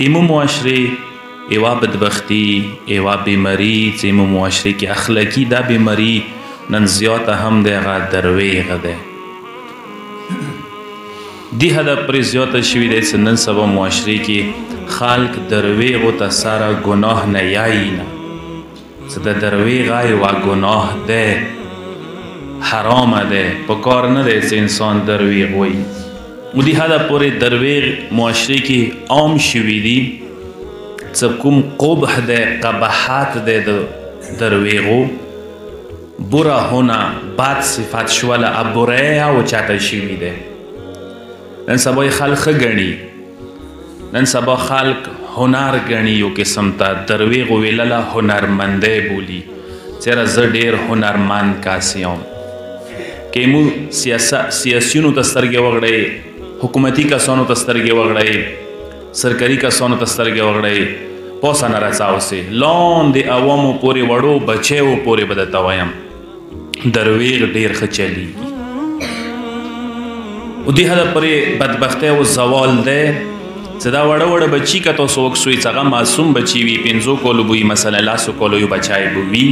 ایمو معاشره ایوا بدبختی ایوا بیماری چې ایمو معاشره کې اخلاقی دا بیماری نن زیاته هم دی هغه درویغ دی دی حد پرې زیاته شوي دی چې نن سبا معاشره کې خلق درویغو ته سره ګناه نه یایي نه چې د درویغ یوه ګناه دی حرامه دی پکار نه دی چې انسان درویغ وایي و دی حد پورې درویغ معاشره کې عام شوي دي چې کوم قبح دی قباحت دی د درویغو بره هونه بد صفت شوله ابره او چاته شوي دی نن سبا خلق ښه ګڼي نن سبا خلق هنر ګڼي یو قسم ته درویغ ویلله هنرمندی بولي چېرې زه ډېر هنرمند کس یم که مو سیاسیونو ته سترګې وغړئ حکومتي کسانو ته سترګې وغړئ سرکاري کسانو ته سترګې وغړئ پوسه نه راڅاوسئ لاندې عوامو پورې وړو بچیو پورې به درته وایم درویغ ډېر ښه چلیږي و دې حده پورې بدبختۍ او زوال دی چې دا وړه وړه بچي که تاسو وکسوئ چې هغه معصوم بچي وي 5 کالو به وي مثلا 10 کالو یو بچی به وي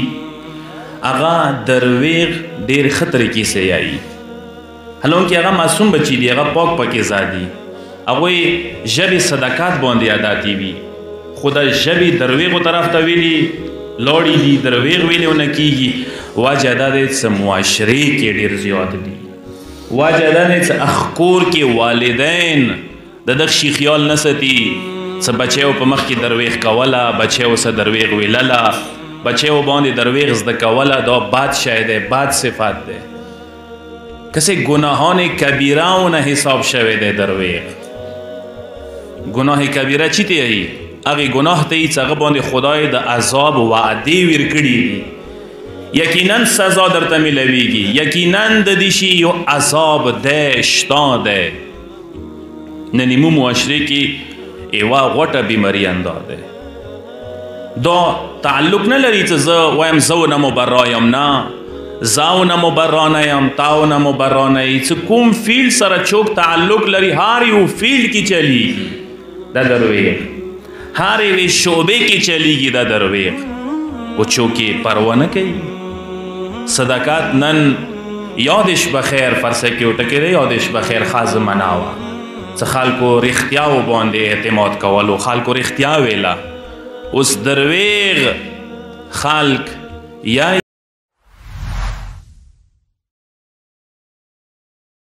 هغه درویغ ډېر ښه طریقې سره یایي حالانکې هغه معصوم بچي دي هغه پاک پاکیزه دي هغوی ژبې صداقت باندې عادتې وي خو د ژبې درویغو طرف ته ویلي لاړې دي درویغ ویلې ونه کېږي وجه دا دی چې معاشرې کې ډېر زیات دي وجه دا دی چې اخکور کې والدین د دغه شي خیال نه ساتي چې بچیو په مخ کې درویغ کوله بچیو سه درویغ ویلله بچیو باندې درویغ زده کوله دا بد شی دی بد صفت دی کسی گناهان کبیرهونه حساب شوی دی درویغ گناه کبیره چی ته یی هغه گناه ته چې هغه باندې خدای د عذاب وعده ورکړي دي یقینا سزا درته ملويږي یقینا د دې شی یو عذاب دی شته دی نن مو معاشره کې ایوا غوټه بیماری انده ده دا تعلق نه لري چې زه وایم زه نه مبرا یم نه زه نه مبرا نه یم تاو نه مبرا نه یې چې کوم فیل سره چوک تعلق لري هر یو فیل کې چلیږي دا درویغ هر یوې شعبې کې چلیږي دا درویغ و چوکې پروا نه کوي صداقت نن یادش بخیر فرسه کې وټکې دی یادش بخیر خاص مناوه چې خلکو رښتیاو باندې اعتماد کولو خلکو رښتیا ویله اوس درویغ خلق یا